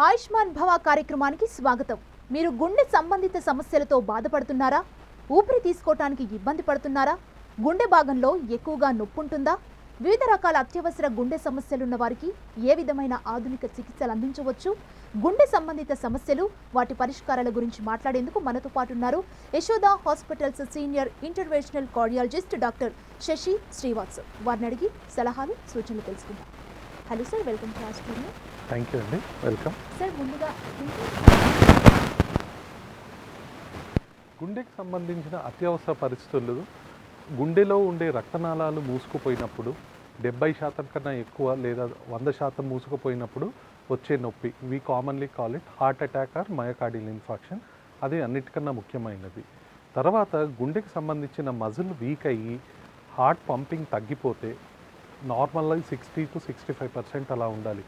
ఆయుష్మాన్ భవ కార్యక్రమానికి స్వాగతం. మీరు గుండె సంబంధిత సమస్యలతో బాధపడుతున్నారా? ఊపిరి తీసుకోవడానికి ఇబ్బంది పడుతున్నారా? గుండె భాగంలో ఎక్కువగా నొప్పి ఉంటుందా? వివిధ రకాల అత్యవసర గుండె సమస్యలున్న వారికి ఏ విధమైన ఆధునిక చికిత్సలు అందించవచ్చు? గుండె సంబంధిత సమస్యలు, వాటి పరిష్కారాల గురించి మాట్లాడేందుకు మనతో పాటు ఉన్నారు Yashoda hospitals senior interventional cardiologist doctor Shashi Srivatsav. వారిని అడిగి సలహాలు, సూచనలు తెలుసుకుందాం. Hello sir, welcome to our studio. Thank you అండి, వెల్కమ్. సార్, ముందుగా గుండెకి సంబంధించిన అత్యవసర పరిస్థితులు, గుండెలో ఉండే రక్తనాళాలు మూసుకుపోయినప్పుడు 70% కన్నా ఎక్కువ లేదా 100% మూసుకుపోయినప్పుడు వచ్చే నొప్పి, we commonly call it heart attack or myocardial infarction. అది అన్నిటికన్నా ముఖ్యమైనది. తర్వాత గుండెకి సంబంధించిన మజిల్ వీక్ అయ్యి హార్ట్ పంపింగ్ తగ్గిపోతే, నార్మల్గా 60 to 65% అలా ఉండాలి.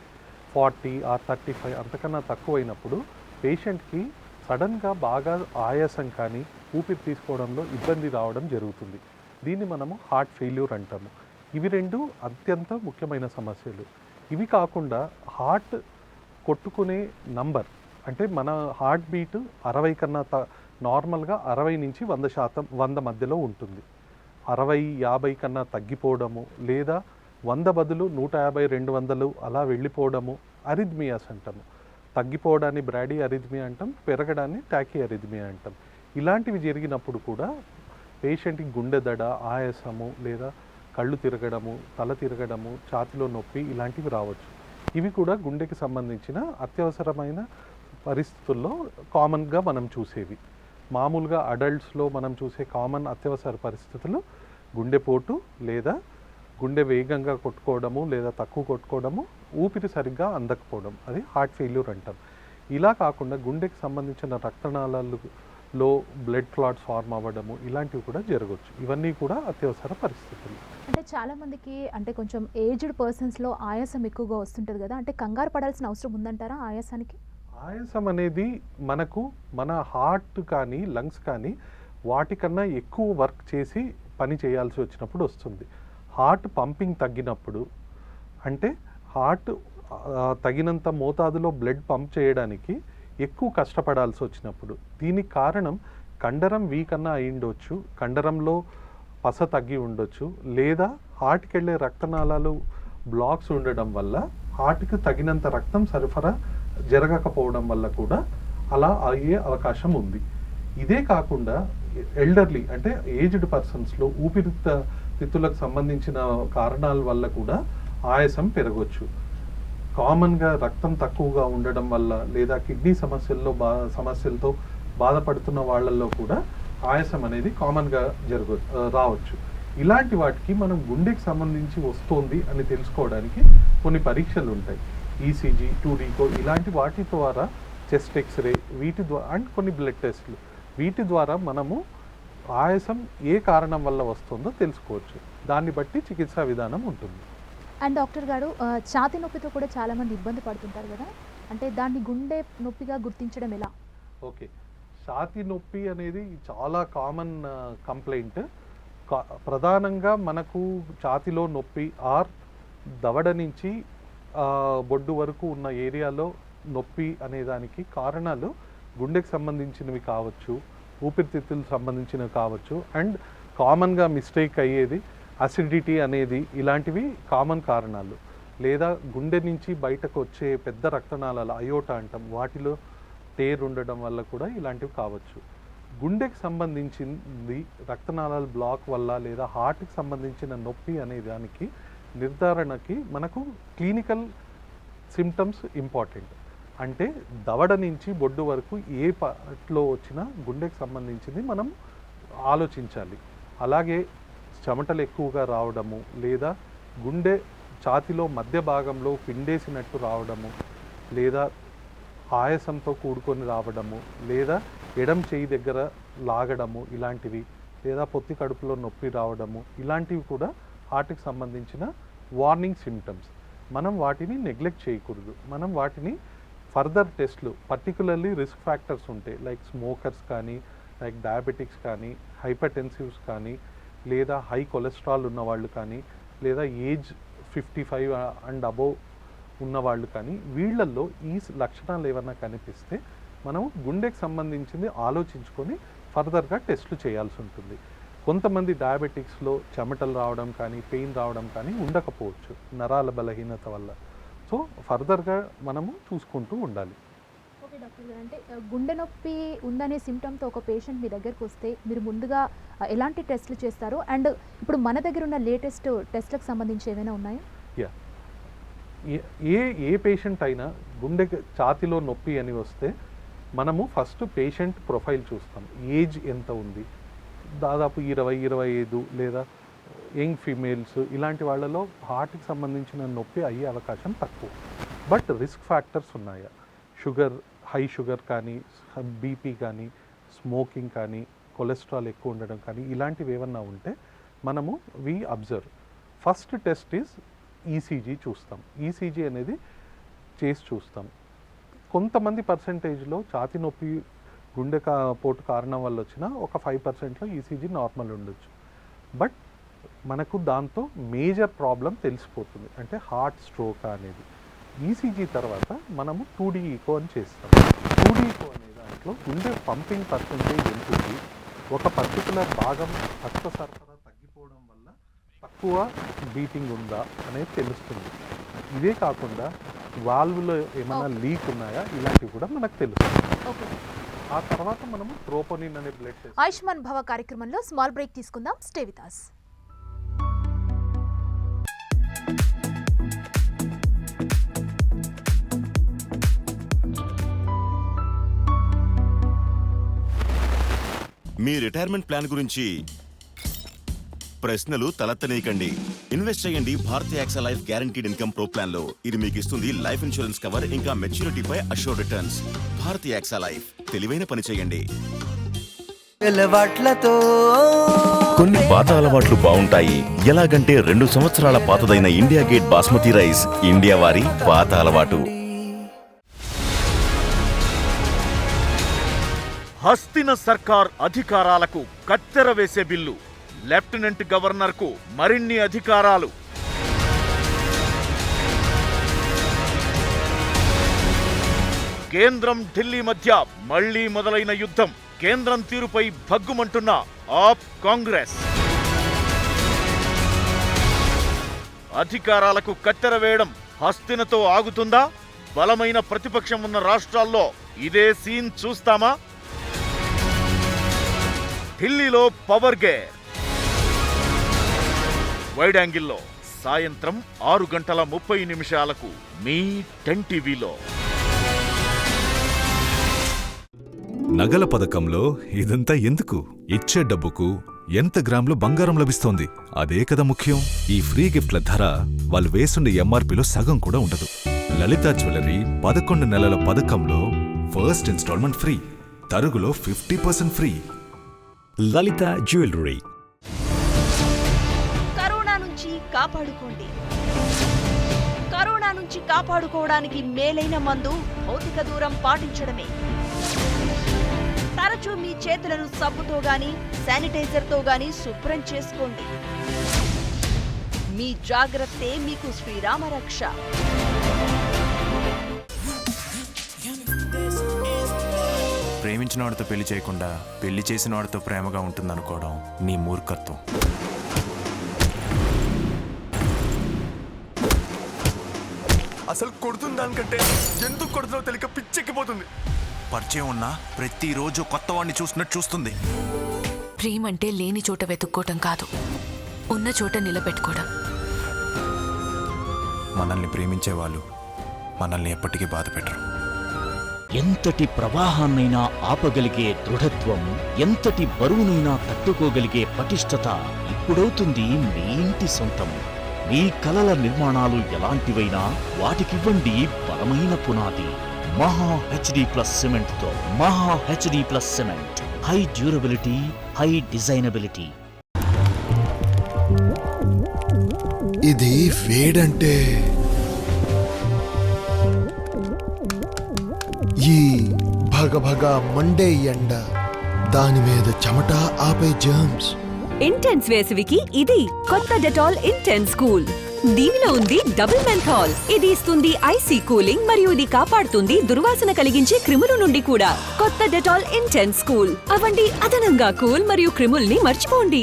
40 or 35 అంతకన్నా తక్కువైనప్పుడు పేషెంట్కి సడన్గా బాగా ఆయాసం కానీ ఊపిరి తీసుకోవడంలో ఇబ్బంది రావడం జరుగుతుంది. దీన్ని మనము హార్ట్ ఫెయిల్యూర్ అంటాము. ఇవి రెండు అత్యంత ముఖ్యమైన సమస్యలు. ఇవి కాకుండా హార్ట్ కొట్టుకునే నంబర్, అంటే మన హార్ట్ బీట్ 60 కన్నా నార్మల్గా 60 నుంచి 100%, 100 మధ్యలో ఉంటుంది. 60, 50 కన్నా తగ్గిపోవడము, లేదా 100 బదులు 150, 200 అలా వెళ్ళిపోవడము అరిథ్మియాస్ అంటాము. తగ్గిపోవడాన్ని బ్రాడీ అరిథ్మియా అంటాం, పెరగడాన్ని టాకీ అరిథ్మియా అంటాం. ఇలాంటివి జరిగినప్పుడు కూడా పేషెంట్కి గుండె దడ, ఆయాసము, లేదా కళ్ళు తిరగడము, తల తిరగడము, ఛాతిలో నొప్పి ఇలాంటివి రావచ్చు. ఇవి కూడా గుండెకి సంబంధించిన అత్యవసరమైన పరిస్థితుల్లో కామన్గా మనం చూసేవి. మామూలుగా అడల్ట్స్లో మనం చూసే కామన్ అత్యవసర పరిస్థితులు గుండెపోటు, లేదా గుండె వేగంగా కొట్టుకోవడము లేదా తక్కువ కొట్టుకోవడము, ఊపిరి సరిగ్గా అందకపోవడం, అది హార్ట్ ఫెయిల్యూర్ అంటాం. ఇలా కాకుండా గుండెకి సంబంధించిన రక్తనాళాలలో బ్లడ్ క్లాట్స్ ఫార్మ్ అవ్వడము, ఇలాంటివి కూడా జరగవచ్చు. ఇవన్నీ కూడా అత్యవసర పరిస్థితులు. అంటే చాలామందికి కొంచెం ఏజ్డ్ పర్సన్స్లో ఆయాసం ఎక్కువగా వస్తుంటుంది కదా, అంటే కంగారు పడాల్సిన అవసరం ఉందంటారా ఆయాసానికి? ఆయాసం అనేది మనకు మన హార్ట్ కానీ లంగ్స్ కానీ వాటికన్నా ఎక్కువ వర్క్ చేసి పని చేయాల్సి వచ్చినప్పుడు వస్తుంది. హార్ట్ పంపింగ్ తగ్గినప్పుడు, అంటే హార్ట్ తగినంత మోతాదులో బ్లడ్ పంప్ చేయడానికి ఎక్కువ కష్టపడాల్సి వచ్చినప్పుడు. దీనికి కారణం కండరం వీక్ అన్నా అయి ఉండొచ్చు, కండరంలో పస తగ్గి ఉండొచ్చు, లేదా హార్ట్కి వెళ్ళే రక్తనాళాలు బ్లాక్స్ ఉండడం వల్ల హార్ట్కి తగినంత రక్తం సరఫరా జరగకపోవడం వల్ల కూడా అలా అయ్యే అవకాశం ఉంది. ఇదే కాకుండా ఎల్డర్లీ అంటే ఏజ్డ్ పర్సన్స్లో ఊపిరితిత్తులకు సంబంధించిన కారణాల వల్ల కూడా ఆయాసం పెరగవచ్చు. కామన్గా రక్తం తక్కువగా ఉండడం వల్ల, లేదా కిడ్నీ సమస్యలతో బాధపడుతున్న వాళ్ళల్లో కూడా ఆయాసం అనేది కామన్గా రావచ్చు. ఇలాంటి వాటికి మనం గుండెకి సంబంధించి వస్తోంది అని తెలుసుకోవడానికి కొన్ని పరీక్షలు ఉంటాయి. ఈసీజీ, 2D ఇలాంటి వాటి ద్వారా, చెస్ట్ ఎక్స్రే, వీటి ద్వారా అండ్ కొన్ని బ్లడ్ టెస్ట్లు, వీటి ద్వారా మనము ఆయాసం ఏ కారణం వల్ల వస్తుందో తెలుసుకోవచ్చు. దాన్ని బట్టి చికిత్సా విధానం ఉంటుంది. అండ్ డాక్టర్ గారు, ఛాతీ నొప్పితో కూడా చాలామంది ఇబ్బంది పడుతుంటారు కదా, అంటే దాన్ని గుండె నొప్పిగా గుర్తించడం ఎలా? ఓకే, ఛాతీ నొప్పి అనేది చాలా కామన్ కంప్లైంట్. ప్రధానంగా మనకు ఛాతీలో నొప్పి ఆర్ దవడ నుంచి బొడ్డు వరకు ఉన్న ఏరియాలో నొప్పి అనేదానికి కారణాలు గుండెకి సంబంధించినవి కావచ్చు, ఊపిరితిత్తులకు సంబంధించినవి కావచ్చు, అండ్ కామన్గా మిస్టేక్ అయ్యేది అసిడిటీ అనేది, ఇలాంటివి కామన్ కారణాలు. లేదా గుండె నుంచి బయటకు వచ్చే పెద్ద రక్తనాళాలు, అయోటా అంటాం, వాటిలో టేర్ ఉండడం వల్ల కూడా ఇలాంటివి కావచ్చు. గుండెకి సంబంధించింది రక్తనాళాల బ్లాక్ వల్ల లేదా హార్ట్కి సంబంధించిన నొప్పి అనే దానికి నిర్ధారణకి మనకు క్లినికల్ సిమ్టమ్స్ ఇంపార్టెంట్. అంటే దవడ నుంచి బొడ్డు వరకు ఏ పార్ట్లో వచ్చినా గుండెకి సంబంధించింది మనం ఆలోచించాలి. అలాగే చెమటలు ఎక్కువగా రావడము, లేదా గుండె ఛాతిలో మధ్య భాగంలో పిండేసినట్టు రావడము, లేదా ఆయాసంతో కూడుకొని రావడము, లేదా ఎడం చేయి దగ్గర లాగడము ఇలాంటివి, లేదా పొత్తి కడుపులో నొప్పి రావడము, ఇలాంటివి కూడా హార్ట్కి సంబంధించిన వార్నింగ్ సిమ్టమ్స్. మనం వాటిని నెగ్లెక్ట్ చేయకూడదు. మనం వాటిని ఫర్దర్ టెస్ట్లు, పర్టికులర్లీ రిస్క్ ఫ్యాక్టర్స్ ఉంటాయి, లైక్ స్మోకర్స్ కానీ, లైక్ డయాబెటిక్స్ కానీ, హైపర్టెన్సివ్స్ కానీ, లేదా హై కొలెస్ట్రాల్ ఉన్నవాళ్ళు కానీ, లేదా ఏజ్ 55 అండ్ అబోవ్ ఉన్నవాళ్ళు కానీ వీళ్ళల్లో ఈ లక్షణాలు ఏమన్నా కనిపిస్తే మనం గుండెకి సంబంధించింది ఆలోచించుకొని ఫర్దర్గా టెస్టులు చేయాల్సి ఉంటుంది. కొంతమంది డయాబెటిక్స్లో చెమటలు రావడం కానీ పెయిన్ రావడం కానీ ఉండకపోవచ్చు నరాల బలహీనత వల్ల. సో ఫర్దర్గా మనము చూసుకుంటూ ఉండాలి. ఓకే డాక్టర్ గారు, అంటే గుండె నొప్పి ఉందనే సిమ్టమ్తో ఒక పేషెంట్ మీ దగ్గరకు వస్తే మీరు ముందుగా ఎలాంటి టెస్టులు చేస్తారు? అండ్ ఇప్పుడు మన దగ్గర ఉన్న లేటెస్ట్ టెస్ట్లకు సంబంధించి ఏమైనా ఉన్నాయా? యా, ఏ పేషెంట్ అయినా గుండె ఛాతిలో నొప్పి అని వస్తే మనము ఫస్ట్ పేషెంట్ ప్రొఫైల్ చూస్తాం. ఏజ్ ఎంత ఉంది, దాదాపు 20-25 లేదా యంగ్ ఫీమేల్స్, ఇలాంటి వాళ్ళలో హార్ట్కి సంబంధించిన నొప్పి అయ్యే అవకాశం తక్కువ. బట్ రిస్క్ ఫ్యాక్టర్స్ ఉన్నాయా, షుగర్, హై షుగర్ కానీ, బీపీ కానీ, స్మోకింగ్ కానీ, కొలెస్ట్రాల్ ఎక్కువ ఉండడం కానీ, ఇలాంటివి ఏమన్నా ఉంటే మనము we observe. First test is ECG చూస్తాం. ఈసీజీ అనేది చేసి చూస్తాం. కొంతమంది పర్సెంటేజ్లో ఛాతీ నొప్పి గుండె పోటు కారణం వల్ల వచ్చిన ఒక 5%లో ఈసీజీ నార్మల్ ఉండొచ్చు. బట్ మనకు దాంతో మేజర్ ప్రాబ్లం తెలిసిపోతుంది, అంటే హార్ట్ స్ట్రోక్ అనేది. ఈసీజీ తర్వాత మనము 2D ఈకో అని చేస్తాం. 2D ఈకో అనే దాంట్లో గుండె పంపింగ్ పర్సెంటేజ్ ఉంటుంది, ఒక పర్టికులర్ భాగం రక్త సరఫరా తగ్గిపోవడం వల్ల తక్కువ బీటింగ్ ఉందా అనేది తెలుస్తుంది. ఇదే కాకుండా వాల్వ్లో ఏమైనా లీక్ ఉన్నాయా, ఇలాంటివి కూడా మనకు తెలుస్తుంది. ఆ తర్వాత మనము ట్రోపోనిన్ అనే బ్లడ్ టెస్ట్. ఆయుష్మాన్ భవ కార్యక్రమంలో స్మాల్ బ్రేక్ తీసుకుందాం. Stay with us. మీ రిటైర్మెంట్ ప్లాన్ గురించి ప్రశ్నలు తలెత్తనీయకండి. ఇన్వెస్ట్ చేయండి Bharti AXA life guaranteed income pro plan లో. ఇది మీకు ఇస్తుంది లైఫ్ ఇన్సూరెన్స్ కవర్, ఇంకా మెచ్యూరిటీపై assured returns. Bharti AXA life, తెలివైన పని చేయండి. కొన్ని పాత అలవాట్లు బాగుంటాయి. ఎలాగంటే 2 సంవత్సరాల పాతదైన India gate basmati rice, India వారి పాత అలవాటు. హస్తిన సర్కార్ అధికారాలకు కత్తెర వేసే బిల్లు. లెఫ్టినెంట్ గవర్నర్కు మరిన్ని అధికారాలు. కేంద్రం ఢిల్లీ మధ్య మళ్లీ మొదలైన యుద్ధం. కేంద్రం తీరుపై భగ్గుమంటున్న ఆప్ కాంగ్రెస్. అధికారాలకు కత్తెర వేయడం హస్తినతో ఆగుతుందా? బలమైన ప్రతిపక్షం ఉన్న రాష్ట్రాల్లో ఇదే సీన్ చూస్తామా? ఢిల్లీలో పవర్ గేర్. వైడ్ యాంగిల్లో సాయంత్రం 6:30 మీ 10 టీవీలో. నగల పథకంలో ఇదంతా ఎందుకు? ఇచ్చే డబ్బుకు ఎంత గ్రాములు బంగారం లభిస్తోంది, అదే కదా ముఖ్యం. ఈ ఫ్రీ గిఫ్ట్ల ధర వాళ్ళు వేసుండే ఎంఆర్పీలో సగం కూడా ఉండదు. లలిత జ్యువెలరీ 11 నెలల పథకంలో ఫస్ట్ ఇన్స్టాల్మెంట్ ఫ్రీ, తరుగులో 50% ఫ్రీ. లలిత జ్యువెలరీ. కరోనా నుంచి కాపాడుకోండి. కరోనా నుంచి కాపాడుకోవడానికి మేలైన మందు భౌతిక దూరం పాటించడమే. తరచూ మీ చేతులను సబ్బుతో గాని శానిటైజర్తో గాని శుభ్రం చేసుకోండి. మీ జాగ్రత్తే మీకు శ్రీరామ రక్ష. ప్రేమించిన వాడితో పెళ్లి చేయకుండా పెళ్లి చేసిన వాడితో ప్రేమగా ఉంటుందనుకోవడం నీ మూర్ఖత్వం. అసలు కొడుతుంది దానికంటే ఎందుకు కొడుతుందో తెలియక పిచ్చెక్కిపోతుంది. పరిచయం ఉన్నా ప్రతిరోజు కొత్త వాడిని చూసినట్టు చూస్తుంది. ప్రేమంటే లేని చోట వెతుక్కోవటం కాదు, ఉన్న చోట నిలబెట్టుకోవడం. మనల్ని ప్రేమించే వాళ్ళు మనల్ని ఎప్పటికీ బాధ పెట్టరు. ఎంతటి ప్రవాహాన్నైనా ఆపగలిగే దృఢత్వం, ఎంతటి బరువునైనా తట్టుకోగలిగే పటిష్టత ఇప్పుడవుతుంది మీ ఇంటి సొంతం. మీ కలల నిర్మాణాలు ఎలాంటివైనా వాటికివ్వండి బలమైన పునాది. మహా HD+ సిమెంట్తో. Maha HD+ cement, high durability, high designability. ఇది వేడంటే ఈ భగభగ మండే ఎండ, దాని మీద చెమట ఆపే జర్మ్స్. ఇంటెన్స్ వేసవికి ఇది కొత్త డెటాల్ ఇంటెన్స్ కూల్. దీనిలో ఉంది డబుల్ మెంథాల్. ఇది ఇస్తుంది ఐసీ కూలింగ్ మరియు ఇది కాపాడుతుంది దుర్వాసన కలిగించే క్రిముల నుండి కూడా. కొత్త డెటాల్ ఇంటెన్స్ కూల్. అవండి అదనంగా కూల్ మరియు క్రిముల్ని మర్చిపోండి.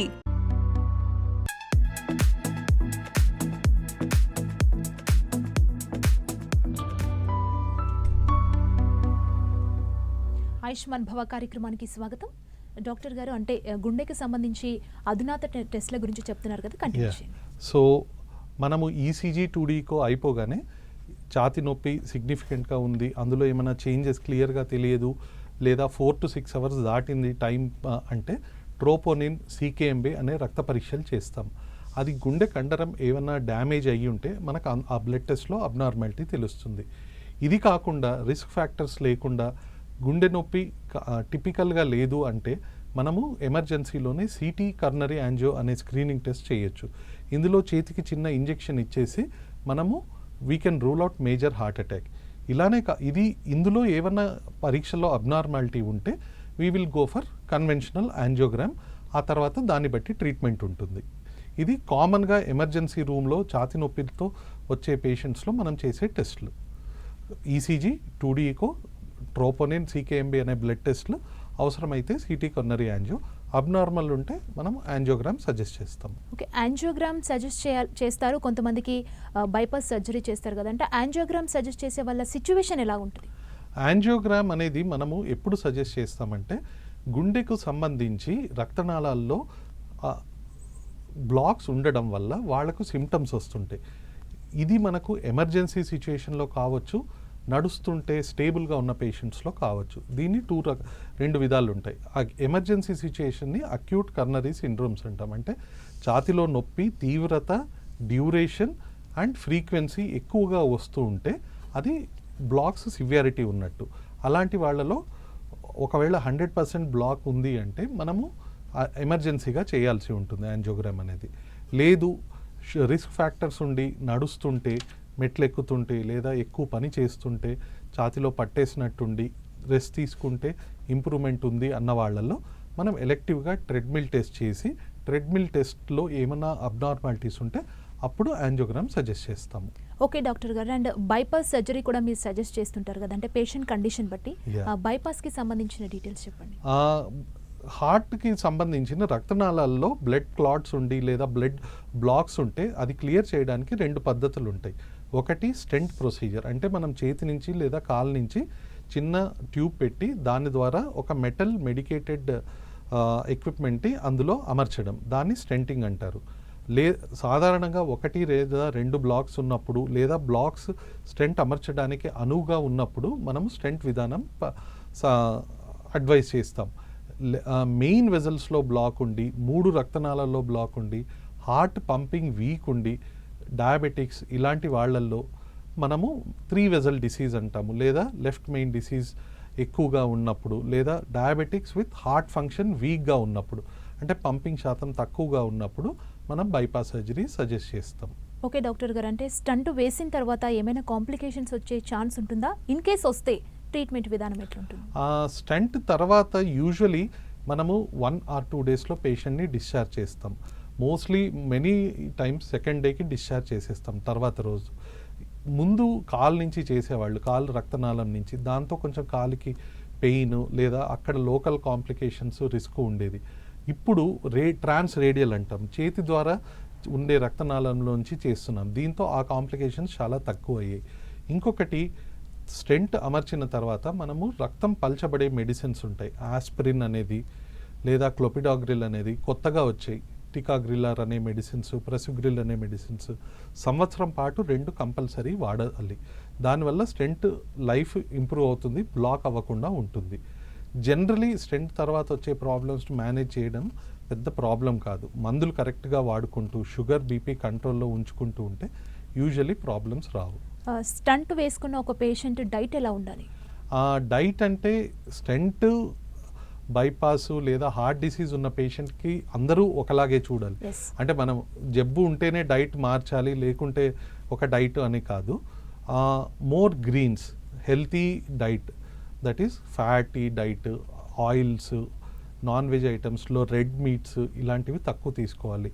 ఆయుష్మాన్ భవ కార్యక్రమానికి స్వాగతం. డాక్టర్ గారు, అంటే గుండెకి సంబంధించి అధునాత టెస్ట్ల గురించి చెప్తున్నారు కదా, కంటిన్యూ చేయండి. సో మనము ఈసీజీ 2Dకో అయిపోగానే ఛాతి నొప్పి సిగ్నిఫికెంట్గా ఉంది, అందులో ఏమైనా చేంజెస్ క్లియర్గా తెలియదు, లేదా 4 to 6 అవర్స్ దాటింది టైం అంటే ట్రోపోనిన్ CKMB అనే రక్త పరీక్షలు చేస్తాం. అది గుండె కండరం ఏమైనా డ్యామేజ్ అయ్యి ఉంటే మనకు ఆ బ్లడ్ టెస్ట్లో అబ్నార్మాలిటీ తెలుస్తుంది. ఇది కాకుండా రిస్క్ ఫ్యాక్టర్స్ లేకుండా గుండె నొప్పి టిపికల్గా లేదు అంటే మనము ఎమర్జెన్సీలోనే సిటీ కర్నరీ యాంజియో అనే స్క్రీనింగ్ టెస్ట్ చేయొచ్చు. ఇందులో చేతికి చిన్న ఇంజెక్షన్ ఇచ్చేసి మనము we can rule out major heart attack. ఇలానే ఇది ఇందులో ఏమన్నా పరీక్షలో అబ్నార్మాలిటీ ఉంటే we will go for conventional angiogram. ఆ తర్వాత దాన్ని బట్టి ట్రీట్మెంట్ ఉంటుంది. ఇది కామన్గా ఎమర్జెన్సీ రూమ్లో ఛాతి నొప్పితో వచ్చే పేషెంట్స్లో మనం చేసే టెస్ట్లు. ఈసీజీ 2Dకో ట్రోపోనిన్ CKMB అనే బ్లడ్ టెస్ట్లు, అవసరమైతే సిటీ కర్నరీ యాంజియో. అబ్నార్మల్ ఉంటే మనం యాంజియోగ్రామ్ సజెస్ట్ చేస్తాం. ఓకే, యాంజియోగ్రామ్ సజెస్ట్ చేస్తారు, కొంతమందికి బైపాస్ సర్జరీ చేస్తారు కదా, అంటే యాంజియోగ్రామ్ సజెస్ట్ చేసే వాళ్ళ సిచ్యువేషన్ ఎలా ఉంటుంది? యాంజియోగ్రామ్ అనేది మనము ఎప్పుడు సజెస్ట్ చేస్తామంటే గుండెకు సంబంధించి రక్తనాళాల్లో బ్లాక్స్ ఉండడం వల్ల వాళ్ళకు సిమ్టమ్స్ వస్తుంటాయి. ఇది మనకు ఎమర్జెన్సీ సిచ్యువేషన్లో కావచ్చు, నడుస్తుంటే స్టేబుల్గా ఉన్న పేషెంట్స్లో కావచ్చు. దీన్ని రెండు విధాలు ఉంటాయి. ఆ ఎమర్జెన్సీ సిచ్యుయేషన్ని అక్యూట్ కర్నరీ సిండ్రోమ్స్ అంటాం. అంటే ఛాతిలో నొప్పి తీవ్రత, డ్యూరేషన్ అండ్ ఫ్రీక్వెన్సీ ఎక్కువగా వస్తూ ఉంటే అది బ్లాక్స్ సివియారిటీ ఉన్నట్టు. అలాంటి వాళ్ళలో ఒకవేళ 100% బ్లాక్ ఉంది అంటే మనము ఎమర్జెన్సీగా చేయాల్సి ఉంటుంది యాంజియోగ్రామ్ అనేది. లేదు, రిస్క్ ఫ్యాక్టర్స్ ఉండి నడుస్తుంటే, మెట్లు ఎక్కుతుంటే, లేదా ఎక్కువ పని చేస్తుంటే, ఛాతిలో పట్టేసినట్టుండి రెస్ట్ తీసుకుంటే ఇంప్రూవ్మెంట్ ఉంది అన్న వాళ్ళల్లో మనం ఎలెక్టివ్గా ట్రెడ్మిల్ టెస్ట్ చేసి, ట్రెడ్మిల్ టెస్ట్లో ఏమైనా అబ్నార్మాలిటీస్ ఉంటే అప్పుడు యాంజియోగ్రామ్ సజెస్ట్ చేస్తాము. ఓకే డాక్టర్ గారు, అండ్ బైపాస్ సర్జరీ కూడా మీరు సజెస్ట్ చేస్తుంటారు కదా, అంటే పేషెంట్ కండిషన్ బట్టి బైపాస్కి సంబంధించిన డీటెయిల్స్ చెప్పండి. హార్ట్కి సంబంధించిన రక్తనాళాల్లో బ్లడ్ క్లాట్స్ ఉండి లేదా బ్లడ్ బ్లాక్స్ ఉంటే అది క్లియర్ చేయడానికి 2 పద్ధతులు ఉంటాయి. ఒకటి స్టెంట్ ప్రొసీజర్, అంటే మనం చేతి నుంచి లేదా కాలు నుంచి చిన్న ట్యూబ్ పెట్టి దాని ద్వారా ఒక మెటల్ మెడికేటెడ్ ఎక్విప్మెంట్ని అందులో అమర్చడం, దాన్ని స్టెంటింగ్ అంటారు. సాధారణంగా 1 లేదా 2 బ్లాక్స్ ఉన్నప్పుడు, లేదా బ్లాక్స్ స్టెంట్ అమర్చడానికి అనువుగా ఉన్నప్పుడు మనము స్టెంట్ విధానం అడ్వైస్ చేస్తాం. మెయిన్ వెజల్స్లో బ్లాక్ ఉండి, 3 రక్తనాళాల్లో బ్లాక్ ఉండి, హార్ట్ పంపింగ్ వీక్ ఉండి, డయాబెటిక్స్ ఇలాంటి వాళ్ళల్లో మనము 3 వెజల్ డిసీజ్ అంటాము. లేదా లెఫ్ట్ మెయిన్ డిసీజ్ ఎక్కువగా ఉన్నప్పుడు, లేదా డయాబెటిక్స్ విత్ హార్ట్ ఫంక్షన్ వీక్గా ఉన్నప్పుడు, అంటే పంపింగ్ శాతం తక్కువగా ఉన్నప్పుడు మనం బైపాస్ సర్జరీ సజెస్ట్ చేస్తాం. ఓకే డాక్టర్ గారు, అంటే స్టంట్ వేసిన తర్వాత ఏమైనా కాంప్లికేషన్స్ వచ్చే ఛాన్స్ ఉంటుందా? ఇన్ కేస్ వస్తే ట్రీట్మెంట్ విధానం ఎట్లుంటుంది? స్టంట్ తర్వాత యూజువలీ మనము 1 or 2 డేస్లో పేషెంట్ని డిశ్చార్జ్ చేస్తాం. మోస్ట్లీ మెనీ టైమ్స్ సెకండ్ డేకి డిశ్చార్జ్ చేసేస్తాం. తర్వాత రోజు ముందు కాలు నుంచి చేసేవాళ్ళు, కాలు రక్తనాళం నుంచి, దాంతో కొంచెం కాలుకి పెయిన్ లేదా అక్కడ లోకల్ కాంప్లికేషన్స్ రిస్క్ ఉండేది. ఇప్పుడు ట్రాన్స్ రేడియల్ అంటాం, చేతి ద్వారా ఉండే రక్తనాళంలోంచి చేస్తున్నాం. దీంతో ఆ కాంప్లికేషన్స్ చాలా తక్కువ అయ్యాయి. ఇంకొకటి, స్టెంట్ అమర్చిన తర్వాత మనము రక్తం పల్చబడే మెడిసిన్స్ ఉంటాయి. ఆస్పిరిన్ అనేది లేదా క్లోపిడాగ్రిల్ అనేది కొత్తగా వచ్చాయి. టికాగ్రిల్లర్ అనే మెడిసిన్స్, ప్రెసుగ్రిల్ అనే మెడిసిన్స్ సంవత్సరం పాటు 2 కంపల్సరీ వాడాలి. దానివల్ల స్టెంట్ లైఫ్ ఇంప్రూవ్ అవుతుంది, బ్లాక్ అవ్వకుండా ఉంటుంది. జనరలీ స్టెంట్ తర్వాత వచ్చే ప్రాబ్లమ్స్ మేనేజ్ చేయడం పెద్ద ప్రాబ్లం కాదు. మందులు కరెక్ట్గా వాడుకుంటూ, షుగర్ బీపీ కంట్రోల్లో ఉంచుకుంటూ ఉంటే యూజువలీ ప్రాబ్లమ్స్ రావు. స్టంట్ వేసుకున్న ఒక పేషెంట్ డైట్ ఎలా ఉండాలి? డైట్ అంటే స్టెంట్, బైపాస్ లేదా హార్ట్ డిసీజ్ ఉన్న పేషెంట్కి అందరూ ఒకలాగే చూడాలి. అంటే మనం జబ్బు ఉంటేనే డైట్ మార్చాలి, లేకుంటే ఒక డైట్ అని కాదు. More greens, healthy diet, that is fatty diet, oils, non veg ఐటమ్స్లో రెడ్ మీట్స్ ఇలాంటివి తక్కువ తీసుకోవాలి.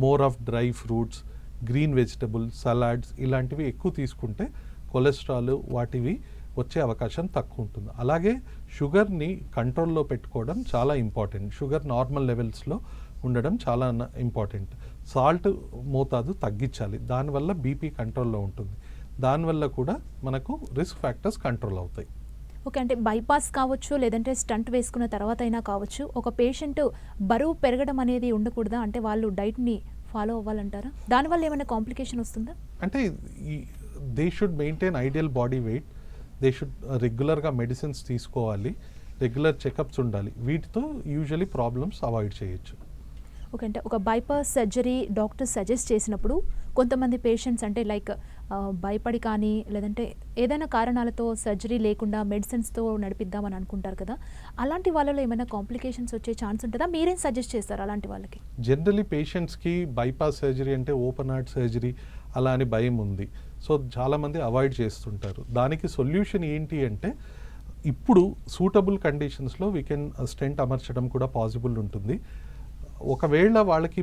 More of dry fruits, green vegetables, salads ఇలాంటివి ఎక్కువ తీసుకుంటే కొలెస్ట్రాల్ వాటివి వచ్చే అవకాశం తక్కువ ఉంటుంది. అలాగే షుగర్ని కంట్రోల్లో పెట్టుకోవడం చాలా ఇంపార్టెంట్. షుగర్ నార్మల్ లెవెల్స్లో ఉండడం చాలా ఇంపార్టెంట్. సాల్ట్ మోతాదు తగ్గించాలి, దానివల్ల బీపీ కంట్రోల్లో ఉంటుంది. దానివల్ల కూడా మనకు రిస్క్ ఫ్యాక్టర్స్ కంట్రోల్ అవుతాయి. ఓకే, అంటే బైపాస్ కావచ్చు లేదంటే స్టంట్ వేసుకున్న తర్వాత అయినా కావచ్చు, ఒక పేషెంట్ బరువు పెరగడం అనేది ఉండకూడదా? అంటే వాళ్ళు డైట్ని ఫాలో అవ్వాలంటారా? దానివల్ల ఏమైనా కాంప్లికేషన్ వస్తుందా? అంటే they should maintain ideal body weight, they should రెగ్యులర్గా మెడిసిన్స్ తీసుకోవాలి, రెగ్యులర్ చెకప్స్ ఉండాలి. వీటితో యూజువలీ ప్రాబ్లమ్స్ అవాయిడ్ చేయొచ్చు. ఓకే, అంటే ఒక బైపాస్ సర్జరీ డాక్టర్ సజెస్ట్ చేసినప్పుడు కొంతమంది పేషెంట్స్ అంటే లైక్ భయపడి కానీ లేదంటే ఏదైనా కారణాలతో సర్జరీ లేకుండా మెడిసిన్స్తో నడిపిద్దామని అనుకుంటారు కదా, అలాంటి వాళ్ళలో ఏమైనా కాంప్లికేషన్స్ వచ్చే ఛాన్స్ ఉంటుందా? మీరేం సజెస్ట్ చేస్తారు అలాంటి వాళ్ళకి? జనరలీ పేషెంట్స్కి బైపాస్ సర్జరీ అంటే ఓపెన్ హార్ట్ సర్జరీ అలా అని భయం ఉంది. సో చాలామంది అవాయిడ్ చేస్తుంటారు. దానికి సొల్యూషన్ ఏంటి అంటే ఇప్పుడు సూటబుల్ కండిషన్స్లో వీ కెన్ స్టెంట్ అమర్చడం కూడా పాసిబుల్ ఉంటుంది. ఒకవేళ వాళ్ళకి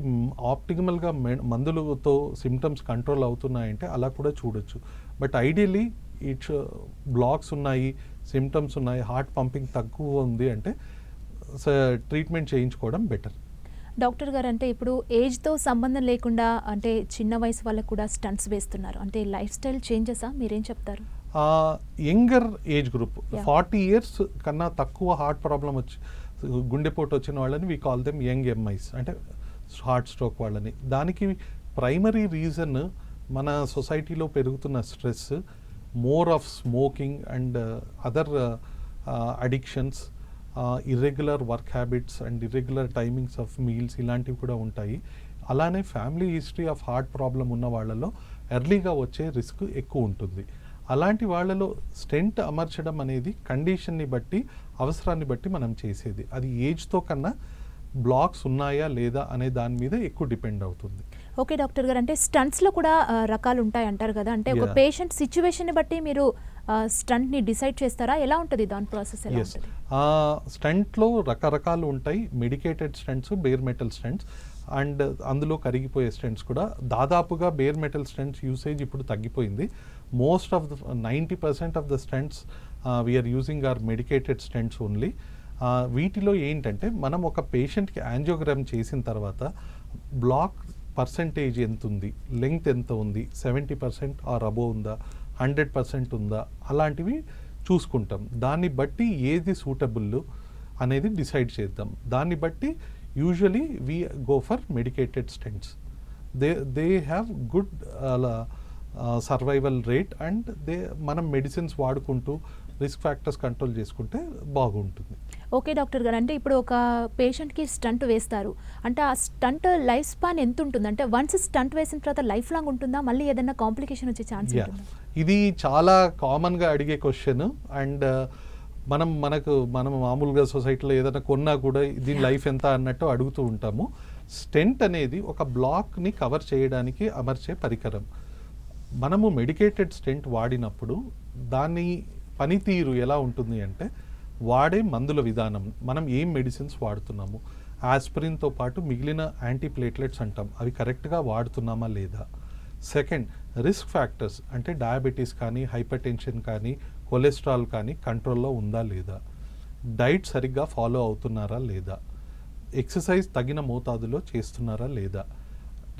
ఆప్టిమల్గా మందులతో సిమ్టమ్స్ కంట్రోల్ అవుతున్నాయంటే అలా కూడా చూడొచ్చు. బట్ ఐడియలీ ఇట్స్ బ్లాక్స్ ఉన్నాయి, సిమ్టమ్స్ ఉన్నాయి, హార్ట్ పంపింగ్ తక్కువ ఉంది అంటే ట్రీట్మెంట్ చేయించుకోవడం బెటర్. డాక్టర్ గారు, అంటే ఇప్పుడు ఏజ్తో సంబంధం లేకుండా అంటే చిన్న వయసు వాళ్ళకు కూడా స్టంట్స్ వేస్తున్నారు, అంటే లైఫ్ స్టైల్ చేంజెసా? మీరేం చెప్తారు? యంగర్ ఏజ్ గ్రూప్ 40 years కన్నా తక్కువ హార్ట్ ప్రాబ్లం వచ్చి గుండెపోటు వచ్చిన వాళ్ళని వీ కాల్ దెమ్ యంగ్ ఎంఐస్, అంటే హార్ట్ స్ట్రోక్ వాళ్ళని. దానికి ప్రైమరీ రీజన్ మన సొసైటీలో పెరుగుతున్న stress, more of smoking and other addictions, irregular work habits and irregular timings of meals ఇలాంటివి కూడా ఉంటాయి. అలానే family history of heart problem ఉన్న వాళ్ళలో ఎర్లీగా వచ్చే రిస్క్ ఎక్కువ ఉంటుంది. అలాంటి వాళ్ళలో స్టెంట్ అమర్చడం అనేది కండిషన్ని బట్టి, అవసరాన్ని బట్టి మనం చేసేది. అది ఏజ్తో కన్నా బ్లాక్స్ ఉన్నాయా లేదా అనే దాని మీద ఎక్కువ డిపెండ్ అవుతుంది. ఓకే డాక్టర్ గారు, అంటే స్టంట్స్లో కూడా రకాలు ఉంటాయి అంటారు కదా, అంటే ఒక పేషెంట్ సిచ్యువేషన్ని బట్టి మీరు స్టంట్ని డిసైడ్ చేస్తారా? ఎలా ఉంటుంది దాని ప్రాసెస్? స్టంట్లో రకరకాలు ఉంటాయి. Medicated stents, bare metal stents and అందులో కరిగిపోయే స్టెంట్స్ కూడా. దాదాపుగా బేర్ మెటల్ స్టెంట్స్ యూసేజ్ ఇప్పుడు తగ్గిపోయింది. Most of the 90% of the stents we are using are medicated stents only. వీటిలో ఏంటంటే మనం ఒక పేషెంట్కి యాంజియోగ్రామ్ చేసిన తర్వాత బ్లాక్ పర్సంటేజ్ ఎంత ఉంది, లెంగ్త్ ఎంత ఉంది, 70% ఆర్ అబోవ్ ఉందా, 100% ఉందా, అలాంటివి చూసుకుంటాం. దాన్ని బట్టి ఏది సూటబుల్ అనేది డిసైడ్ చేద్దాం. దాన్ని బట్టి usually we go for medicated stents. They have good survival rate and మనం మెడిసిన్స్ వాడుకుంటూ రిస్క్ ఫ్యాక్టర్స్ కంట్రోల్ చేసుకుంటే బాగుంటుంది. ఓకే డాక్టర్ గారు, అంటే ఇప్పుడు ఒక పేషెంట్కి స్టంట్ వేస్తారు అంటే ఆ స్టంట్ లైఫ్ స్పాన్ ఎంత ఉంటుంది? అంటే వన్స్ స్టంట్ వేసిన తర్వాత లైఫ్ లాంగ్ ఉంటుందా? మళ్ళీ ఏదైనా కాంప్లికేషన్ వచ్చే ఛాన్స్ ఉంటుందా? ఇది చాలా కామన్గా అడిగే క్వశ్చన్. అండ్ మనం మామూలుగా సొసైటీలో ఏదైనా కొన్నా కూడా దీని లైఫ్ ఎంత అన్నట్టు అడుగుతూ ఉంటాము. స్టెంట్ అనేది ఒక బ్లాక్ని కవర్ చేయడానికి అమర్చే పరికరం. మనము మెడికేటెడ్ స్టెంట్ వాడినప్పుడు దాని పనితీరు ఎలా ఉంటుంది అంటే వాడే మందుల విధానం, మనం ఏం మెడిసిన్స్ వాడుతున్నాము, ఆస్పిరిన్తో పాటు మిగిలిన యాంటీప్లేట్లెట్స్ అంటాం, అవి కరెక్ట్గా వాడుతున్నామా లేదా. సెకండ్, రిస్క్ ఫ్యాక్టర్స్ అంటే డయాబెటీస్ కానీ, హైపర్ టెన్షన్ కానీ, కొలెస్ట్రాల్ కానీ కంట్రోల్లో ఉందా లేదా, డైట్ సరిగ్గా ఫాలో అవుతున్నారా లేదా, ఎక్సర్సైజ్ తగిన మోతాదులో చేస్తున్నారా లేదా,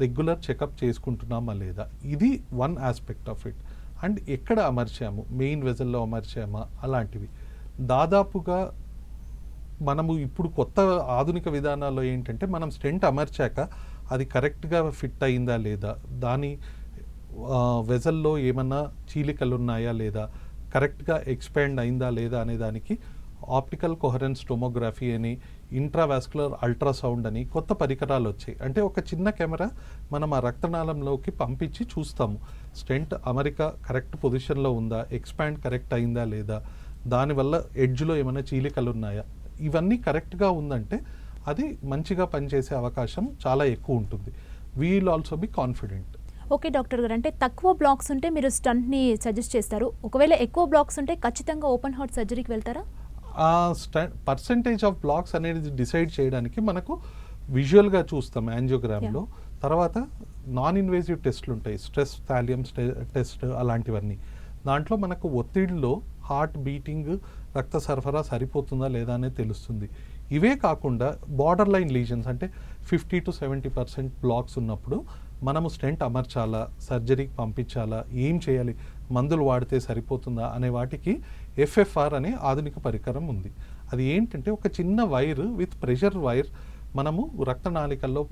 రెగ్యులర్ చెకప్ చేసుకుంటున్నామా లేదా. ఇది one aspect of it. And ఎక్కడ అమర్చాము, మెయిన్ వెజల్లో అమర్చామా, అలాంటివి. దాదాపుగా మనము ఇప్పుడు కొత్త ఆధునిక విధానాల్లో ఏంటంటే మనం స్టెంట్ అమర్చాక అది కరెక్ట్గా ఫిట్ అయిందా లేదా, దాని వెజల్లో ఏమన్నా చీలికలు ఉన్నాయా లేదా, కరెక్ట్గా ఎక్స్పాండ్ అయిందా లేదా అనే దానికి ఆప్టికల్ కొహరెన్స్ టోమోగ్రఫీ అని, ఇంట్రావాస్కులర్ అల్ట్రాసౌండ్ అని కొత్త పరికరాలు వచ్చాయి. అంటే ఒక చిన్న కెమెరా మనం ఆ రక్తనాళంలోకి పంపించి చూస్తాము స్టెంట్ అమరిక కరెక్ట్ పొజిషన్లో ఉందా, ఎక్స్పాండ్ కరెక్ట్ అయిందా లేదా, దానివల్ల ఎడ్జ్లో ఏమైనా చీలికలు ఉన్నాయా. ఇవన్నీ కరెక్ట్గా ఉందంటే అది మంచిగా పనిచేసే అవకాశం చాలా ఎక్కువ ఉంటుంది. We will also be confident. Okay doctor గారు, అంటే తక్కువ బ్లాక్స్ ఉంటే మీరు స్టంట్ని సజెస్ట్ చేస్తారు, ఒకవేళ ఎక్కువ బ్లాక్స్ ఉంటే ఖచ్చితంగా ఓపెన్ హార్ట్ సర్జరీకి వెళ్తారా? పర్సంటేజ్ ఆఫ్ బ్లాక్స్ అనేది డిసైడ్ చేయడానికి మనకు విజువల్గా చూస్తాం యాంజియోగ్రామ్లో. తర్వాత నాన్ ఇన్వేజివ్ టెస్ట్లు ఉంటాయి, స్ట్రెస్ థాలియం టెస్ట్ అలాంటివన్నీ. దాంట్లో మనకు ఒత్తిడిలో హార్ట్ బీటింగ్, రక్త సరఫరా సరిపోతుందా లేదా అనేది తెలుస్తుంది. ఇవే కాకుండా బార్డర్ లైన్ లీజన్స్ అంటే 50 to 70% బ్లాక్స్ ఉన్నప్పుడు మనము స్టెంట్ అమర్చాలా, సర్జరీకి పంపించాలా, ఏం చేయాలి, మందులు వాడితే సరిపోతుందా అనే వాటికి FFR అనే ఆధునిక పరికరం ఉంది. అది ఏంటంటే ఒక చిన్న వైర్ విత్ ప్రెషర్ వైర్ మనము రక్తనాళికల్లో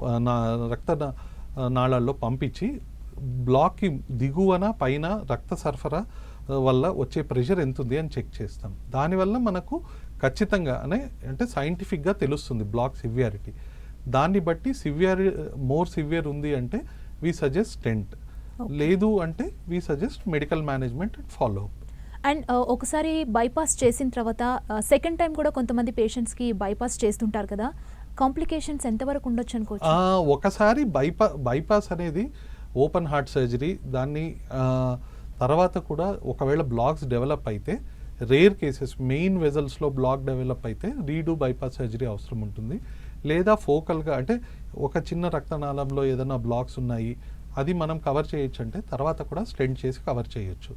నాళాల్లో పంపించి బ్లాక్కి దిగువన పైన రక్త సరఫరా వల్ల వచ్చే ప్రెషర్ ఎంత ఉంది అని చెక్ చేస్తాం. దానివల్ల మనకు ఖచ్చితంగా అంటే సైంటిఫిక్గా తెలుస్తుంది బ్లాక్ సివియారిటీ. దాన్ని బట్టి మోర్ సివియర్ ఉంది అంటే వీ సజెస్ట్ స్టెంట్, లేదు అంటే we suggest medical management and follow up. And ఒకసారి బైపాస్ చేసిన తర్వాత సెకండ్ టైం కూడా కొంతమంది పేషెంట్స్కి బైపాస్ చేస్తుంటారు కదా, కాంప్లికేషన్స్ ఎంతవరకు ఉండొచ్చు అనుకోవచ్చు? ఒకసారి బైపాస్ అనేది ఓపెన్ హార్ట్ సర్జరీ. దాన్ని తర్వాత కూడా ఒకవేళ బ్లాక్స్ డెవలప్ అయితే, రేర్ కేసెస్ మెయిన్ వెజల్స్లో బ్లాక్ డెవలప్ అయితే రీడూ బైపాస్ సర్జరీ అవసరం ఉంటుంది. లేదా ఫోకల్గా అంటే ఒక చిన్న రక్తనాళంలో ఏదైనా బ్లాక్స్ ఉన్నాయి, అది మనం కవర్ చేయొచ్చు అంటే తర్వాత కూడా స్టెంట్ చేసి కవర్ చేయొచ్చు.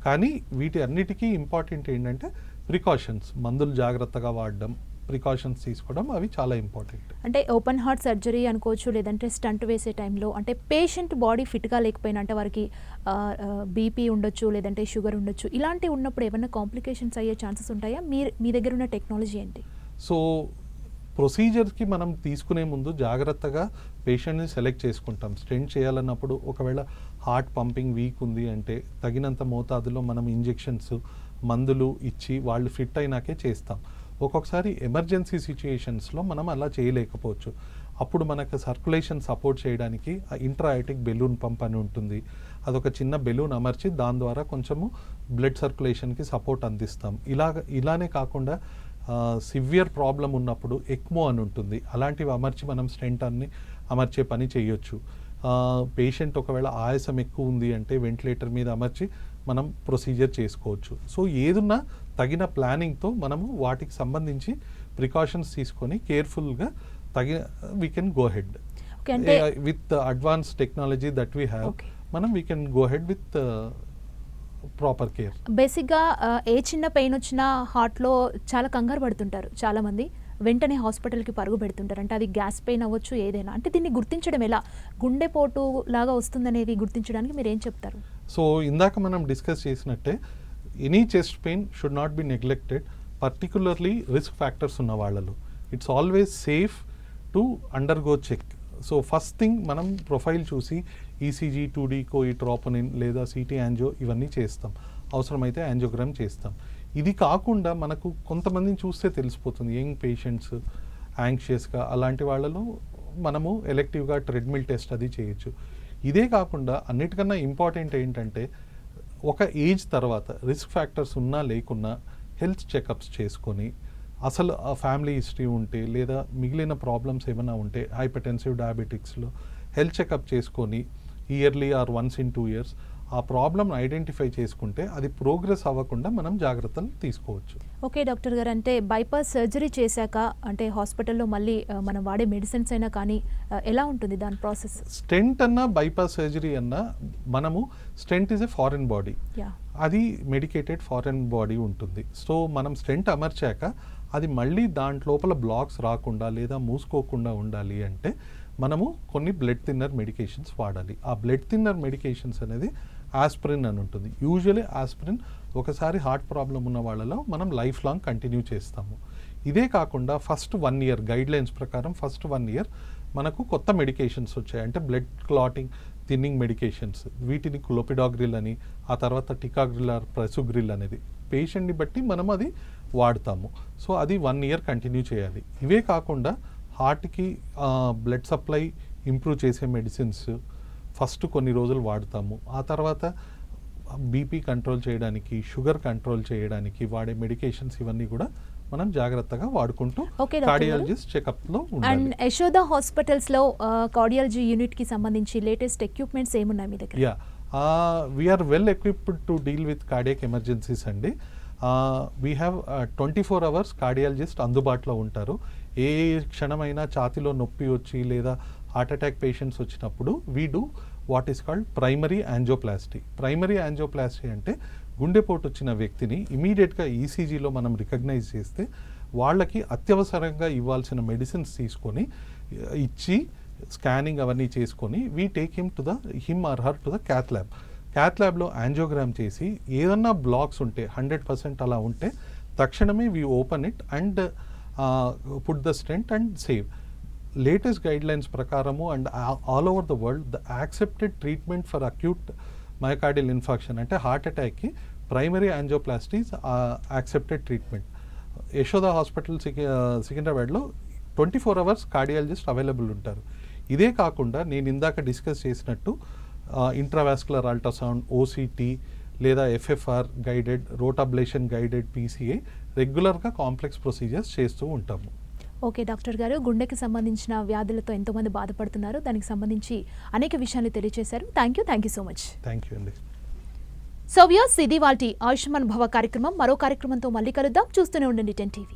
కానీ వీటి అన్నిటికీ ఇంపార్టెంట్ ఏంటంటే ప్రికాషన్స్, మందులు జాగ్రత్తగా వాడడం, ప్రికాషన్స్ తీసుకోవడం, అవి చాలా ఇంపార్టెంట్. అంటే ఓపెన్ హార్ట్ సర్జరీ అనుకోవచ్చు, లేదంటే స్టంట్ వేసే టైంలో అంటే పేషెంట్ బాడీ ఫిట్గా లేకపోయినా, అంటే వారికి బీపీ ఉండొచ్చు, లేదంటే షుగర్ ఉండొచ్చు, ఇలాంటివి ఉన్నప్పుడు ఏమైనా కాంప్లికేషన్స్ అయ్యే ఛాన్సెస్ ఉంటాయా? మీ దగ్గర ఉన్న టెక్నాలజీ ఏంటి? సో ప్రొసీజర్కి మనం తీసుకునే ముందు జాగ్రత్తగా పేషెంట్ని సెలెక్ట్ చేసుకుంటాం. స్టెంట్ చేయాలన్నప్పుడు ఒకవేళ హార్ట్ పంపింగ్ వీక్ ఉంది అంటే తగినంత మోతాదులో మనం ఇంజెక్షన్స్, మందులు ఇచ్చి వాళ్ళు ఫిట్ అయినాకే చేస్తాం. ఒక్కొక్కసారి ఎమర్జెన్సీ సిచ్యుయేషన్స్లో మనం అలా చేయలేకపోవచ్చు. అప్పుడు మనకు సర్క్యులేషన్ సపోర్ట్ చేయడానికి ఇంట్రాయాటిక్ బెలూన్ పంప్ అని ఉంటుంది. అదొక చిన్న బెలూన్ అమర్చి దాని ద్వారా కొంచెము బ్లడ్ సర్క్యులేషన్కి సపోర్ట్ అందిస్తాం. ఇలానే కాకుండా సివియర్ ప్రాబ్లం ఉన్నప్పుడు ఎక్మో అని ఉంటుంది, అలాంటివి అమర్చి మనం స్టెంట్ అన్ని అమర్చే పని చేయొచ్చు. పేషెంట్ ఒకవేళ ఆయాసం ఎక్కువ ఉంది అంటే వెంటిలేటర్ మీద అమర్చి మనం ప్రొసీజర్ చేసుకోవచ్చు. సో ఏదున్నా తగిన ప్లానింగ్తో మనము వాటికి సంబంధించి ప్రికాషన్స్ తీసుకొని కేర్ఫుల్గా we can go ahead with advance technology that we have. మనం we can go ahead with proper care. బేసిక్గా ఏ చిన్న పెయిన్ వచ్చినా హార్ట్లో చాలా కంగారు పడుతుంటారు చాలామంది, వెంటనే హాస్పిటల్కి పరుగు పెడుతుంటారు. అంటే అది గ్యాస్ పెయిన్ అవ్వచ్చు, ఏదైనా. అంటే దీన్ని గుర్తించడం ఎలా, గుండెపోటు లాగా వస్తుందనేది గుర్తించడానికి మీరు ఏం చెప్తారు? సో ఇందాక మనం డిస్కస్ చేసినట్టే any chest pain should not be neglected, particularly risk factors ఉన్న వాళ్ళలో. It's always safe to undergo check. So first thing మనం ప్రొఫైల్ చూసి ఈసీజీ, 2D కోయిట్రోపనిన్ లేదా సిటీ యాంజియో ఇవన్నీ చేస్తాం, అవసరమైతే యాంజియోగ్రామ్ చేస్తాం. ఇది కాకుండా మనకు కొంతమందిని చూస్తే తెలిసిపోతుంది, యంగ్ పేషెంట్స్ యాంగ్షియస్గా, అలాంటి వాళ్ళలో మనము ఎలెక్టివ్గా ట్రెడ్మిల్ టెస్ట్ అది చేయొచ్చు. ఇదే కాకుండా అన్నిటికన్నా ఇంపార్టెంట్ ఏంటంటే ఒక ఏజ్ తర్వాత రిస్క్ ఫ్యాక్టర్స్ ఉన్నా లేకున్నా హెల్త్ చెకప్స్ చేసుకొని, అసలు ఆ ఫ్యామిలీ హిస్టరీ ఉంటే లేదా మిగిలిన ప్రాబ్లమ్స్ ఏమైనా ఉంటే హైపర్టెన్సివ్ డయాబెటిక్స్లో హెల్త్ చెకప్ చేసుకొని yearly or once in 2 years ఆ ప్రాబ్లమ్ ఐడెంటిఫై చేసుకుంటే అది ప్రోగ్రెస్ అవ్వకుండా మనం జాగ్రత్తలు తీసుకోవచ్చు. ఓకే డాక్టర్ గారు, అంటే బైపాస్ సర్జరీ చేశాక అంటే హాస్పిటల్లో మళ్ళీ మనం వాడే మెడిసిన్స్ అయినా కానీ ఎలా ఉంటుంది దాని ప్రాసెస్? స్టెంట్ అన్నా బైపాస్ సర్జరీ అన్నా మనము stent is a foreign body, అది మెడికేటెడ్ ఫారెన్ బాడీ ఉంటుంది. సో మనం స్టెంట్ అమర్చాక అది మళ్ళీ దాంట్లోపల బ్లాక్స్ రాకుండా లేదా మూసుకోకుండా ఉండాలి అంటే మనము కొన్ని బ్లడ్ థిన్నర్ మెడికేషన్స్ వాడాలి. ఆ బ్లడ్ థిన్నర్ మెడికేషన్స్ అనేది ఆస్పిరిన్ అని ఉంటుంది. యూజువల్లీ ఆస్పిరిన్ ఒకసారి హార్ట్ ప్రాబ్లం ఉన్న వాళ్ళలో మనం లైఫ్ లాంగ్ కంటిన్యూ చేస్తాము. ఇదే కాకుండా ఫస్ట్ 1 year గైడ్లైన్స్ ప్రకారం ఫస్ట్ 1 year మనకు కొత్త మెడికేషన్స్ వచ్చాయి. అంటే బ్లడ్ క్లాటింగ్ థిన్నింగ్ మెడికేషన్స్, వీటిని క్లోపిడాగ్రిల్ అని, ఆ తర్వాత టికాగ్రిల్ ఆర్ ప్రెసుగ్రిల్ అనేది పేషెంట్ని బట్టి మనం అది వాడతాము. సో అది 1 year కంటిన్యూ చేయాలి. ఇవే కాకుండా హార్ట్కి బ్లడ్ సప్లై ఇంప్రూవ్ చేసే మెడిసిన్స్ ఫస్ట్ కొన్ని రోజులు వాడతాము. ఆ తర్వాత బీపీ కంట్రోల్ చేయడానికి, షుగర్ కంట్రోల్ చేయడానికి వాడే మెడికేషన్స్ ఇవన్నీ కూడా మనం జాగ్రత్తగా వాడుకుంటూ కార్డియాలజిస్ట్ చెకప్లో ఉండాలి. అండ్ యశోద హాస్పిటల్స్లో కార్డియాలజీ యూనిట్కి సంబంధించి లేటెస్ట్ ఎక్విప్మెంట్స్ ఏమున్నాయి మీ దగ్గర? We are well equipped to deal with cardiac emergencies అండి. వీ హ్యావ్ 24 hours కార్డియాలజిస్ట్ అందుబాటులో ఉంటారు. ఏ క్షణమైనా ఛాతీలో నొప్పి వచ్చి లేదా హార్ట్ అటాక్ పేషెంట్స్ వచ్చినప్పుడు we do what is called primary angioplasty. Primary angioplasty అంటే గుండెపోటు వచ్చిన వ్యక్తిని ఇమీడియట్గా ఈసీజీలో మనం రికగ్నైజ్ చేస్తే వాళ్ళకి అత్యవసరంగా ఇవ్వాల్సిన మెడిసిన్స్ తీసుకొని ఇచ్చి స్కానింగ్ అవన్నీ చేసుకొని we take him or her to the cath lab. Cath ల్యాబ్లో యాంజియోగ్రామ్ చేసి ఏదన్నా బ్లాక్స్ ఉంటే 100% అలా ఉంటే తక్షణమే we open it and put the stent and save. Latest guidelines ప్రకారము and all over the world the accepted treatment for acute myocardial infarction అంటే heart అటాక్కి primary angioplasties accepted treatment. Yashoda hospital సికింద్రాబాద్లో 24 hours కార్డియాలజిస్ట్ అవైలబుల్ ఉంటారు. ఇదే కాకుండా నేను ఇందాక discuss చేసినట్టు ఇంట్రావాస్కులర్ అల్ట్రాసౌండ్, ఓసిటీ లేదా ఎఫ్ఎఫ్ఆర్ గైడెడ్, రోటాబ్లేషన్ గైడెడ్ పీసీఏ రెగ్యులర్గా కాంప్లెక్స్ ప్రొసీజర్స్ చేస్తూ ఉంటాము. ఓకే డాక్టర్ గారు, గుండెకి సంబంధించిన వ్యాధులతో ఎంతోమంది బాధపడుతున్నారు, దానికి సంబంధించి అనేక విషయాలు తెలియజేశారు. Thank you so much. Thank you అండి. సో వ్యూయర్స్, ఇది వాటి ఆయుష్మాన్ భవ కార్యక్రమం. మరో కార్యక్రమంతో మళ్ళీ కలుద్దాం. చూస్తూనే ఉండండి 10 TV.